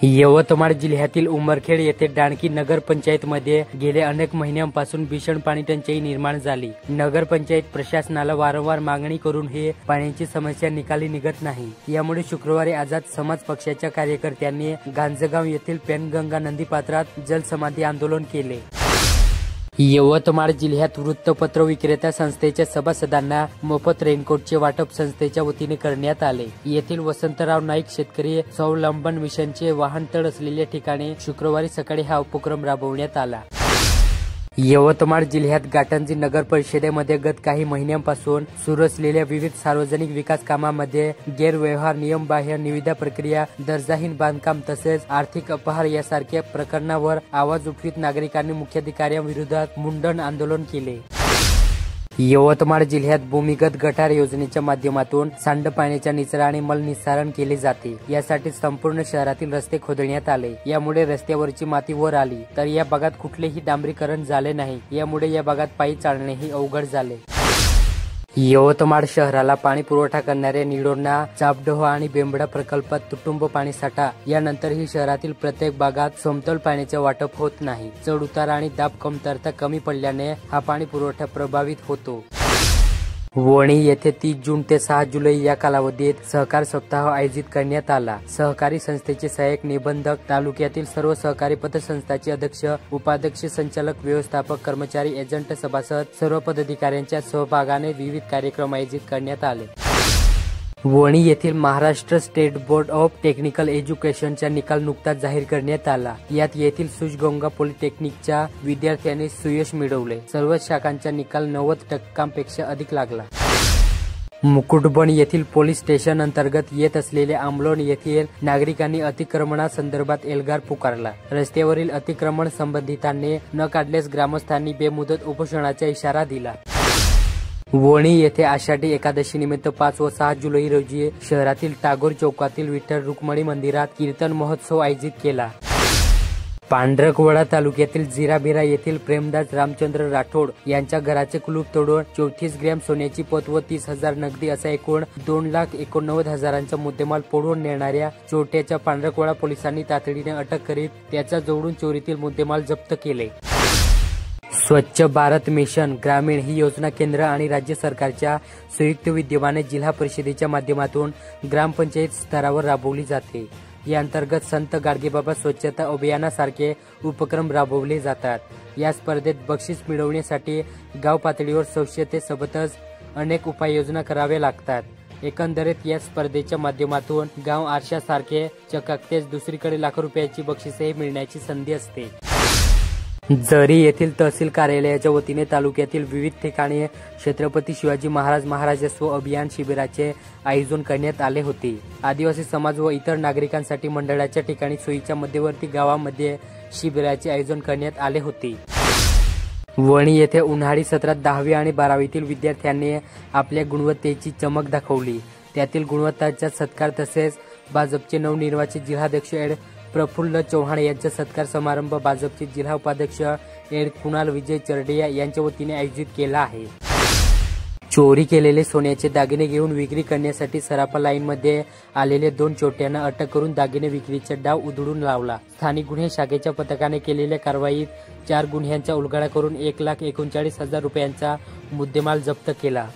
यवतमाळ जिल्ह्यातील उमरखेड येथे डाणकी नगरपंचायतमध्ये गेल्या अनेक महिन्यांपासून भीषण पाणी टंचाई निर्माण झाली। नगरपंचायत प्रशासनाला वारंवार मागणी करून हे पाण्याची समस्या निकाली निघत नाही। यामुळे शुक्रवारी आझाद समाज पक्षाच्या कार्यकर्त्यांनी गांजगाव येथील पेनगंगा नदीपात्रात जलसमाधी आंदोलन केले। यवतमाळ जिल्ह्यात वृत्तपत्र विक्रेता संस्थेच्या सभासदांना मोफत रेनकोटचे वाटप संस्थेच्या वतीने करण्यात आले। येथील वसंतराव नाईक शेतकरी स्वावलंबन मिशनचे वाहनतळ असलेल्या ठिकाणी शुक्रवारी सकाळी हा उपक्रम राबवण्यात आला। यवतमाळ जिल्ह्यात घाटंजी नगर परिषदेमध्ये गत काही महिन्यांपासून सुरू असलेल्या विविध सार्वजनिक विकास कामांमध्ये गैरव्यवहार, नियमबाह्य निविदा प्रक्रिया, दर्जाहीन बांधकाम तसेच आर्थिक अपहार यासारख्या प्रकरणावर आवाज उठवीत नागरिकांनी मुख्याधिकाऱ्यांविरोधात मुंडन आंदोलन केले। यवतमाळ जिल्ह्यात भूमिगत गटार योजनेच्या माध्यमातून सांडपाण्याच्या निचरा आणि मलनिस्सारण केले जाते। यासाठी संपूर्ण शहरातील रस्ते खोदण्यात आले। यामुळे रस्त्यावरची माती वर आली, तर या भागात कुठलेही डांबरीकरण झाले नाही। यामुळे या भागात पायी चालणेही अवघड झाले। यवतमाळ शहराला पाणी पुरवठा करणाऱ्या निडोणा, चापडोह आणि बेंबडा प्रकल्पात तुटुंब पाणीसाठा यानंतरही शहरातील प्रत्येक भागात समतोल पाण्याचे वाटप होत नाही। चढउतार आणि दाब कमतरता कमी पडल्याने हा पाणी पुरवठा प्रभावित होतो। वणी येथे 30 जून ते 6 जुलै या कालावधीत सहकार सप्ताह आयोजित करण्यात आला। सहकारी संस्थेचे सहाय्यक निबंधक, तालुक्यातील सर्व सहकारी पतसंस्थांचे अध्यक्ष, उपाध्यक्ष, संचालक, व्यवस्थापक, कर्मचारी, एजंट, सभासद सर्व पदाधिकाऱ्यांच्या सहभागाने विविध कार्यक्रम आयोजित करण्यात आले। वणी येथील Maharashtra state board of technical एज्युकेशनचा निकाल नुकताच जाहीर करण्यात आला। यात येथील सुजगंगा पॉलिटेक्निकच्या विद्यार्थ्यांनी सुयश मिळवले। सर्व शाखांचा निकाल 90% अधिक लागला। मुकुटबन येथील पोलीस स्टेशन अंतर्गत येत असलेल्या आंबलोण येथील नागरिकांनी अतिक्रमणासंदर्भात एल्गार पुकारला। रस्त्यावरील अतिक्रमण संबंधितांनी न काढल्यास ग्रामस्थांनी बेमुदत उपोषणाचा इशारा दिला। वणी येथे आषाढी एकादशी निमित्त 5 व 6 जुलै रोजी शहरातील टागोर चौकातील विठ्ठल रुक्मिणी मंदिरात कीर्तन महोत्सव आयोजित केला। पांढरकवडा तालुक्यातील जिराबिरा येथील प्रेमदास रामचंद्र राठोड यांच्या घराचे कुलूप तोडून 34 ग्रॅम सोन्याची पत व 30,000 नगदी असा एकूण 2,89,000चा मुद्देमाल पळवून नेणाऱ्या चोरट्याच्या पांढरकवडा पोलिसांनी तातडीने अटक करीत त्याचा जोडून चोरीतील मुद्देमाल जप्त केले। स्वच्छ भारत मिशन ग्रामीण ही योजना केंद्र आणि राज्य सरकारच्या संयुक्त विद्यमाने जिल्हा परिषदेच्या माध्यमातून ग्रामपंचायत स्तरावर राबवली जाते। या अंतर्गत संत गाडगेबाबा स्वच्छता अभियानासारखे उपक्रम राबवले जातात। या स्पर्धेत बक्षीस मिळवण्यासाठी गाव पातळीवर स्वच्छतेसोबतच अनेक उपाययोजना कराव्या लागतात। एकंदरीत या स्पर्धेच्या माध्यमातून गाव आरशासारखे चकाकतेच दुसरीकडे लाखो रुपयाची बक्षिसेही मिळण्याची संधी असते। जरी येथील तहसील कार्यालयाच्या वतीने तालुक्यातील विविध ठिकाणी छत्रपती शिवाजी महाराजस्व अभियान शिबिराचे आयोजन करण्यात आले होते। आदिवासी समाज व इतर नागरिकांसाठी मंडळाच्या ठिकाणी सोयीच्या मध्यवर्ती गावामध्ये शिबिराचे आयोजन करण्यात आले होते। वणी येथे उन्हाळी सत्रात 10वी आणि 12वीतील विद्यार्थ्यांनी आपल्या गुणवत्तेची चमक दाखवली। त्यातील गुणवत्ताचा सत्कार तसेच भाजपचे नवनिर्वाचित जिल्हाध्यक्ष एड प्रफुल्ल चव्हाण यांचा सत्कार समारंभ भाजपचे जिल्हा उपाध्यक्ष एड कुणाल विजय चरडिया यांच्या वतीने आयोजित केला आहे। चोरी केलेले सोन्याचे दागिने घेऊन विक्री करण्यासाठी सराफा लाईनमध्ये आलेल्या 2 चोरट्यांना अटक करून दागिने विक्रीचा डाव उधळून लावला। स्थानिक गुन्हे शाखेच्या पथकाने केलेल्या कारवाईत 4 गुन्ह्यांचा उलगडा करून 1,39,000 रुपयांचा मुद्देमाल जप्त केला।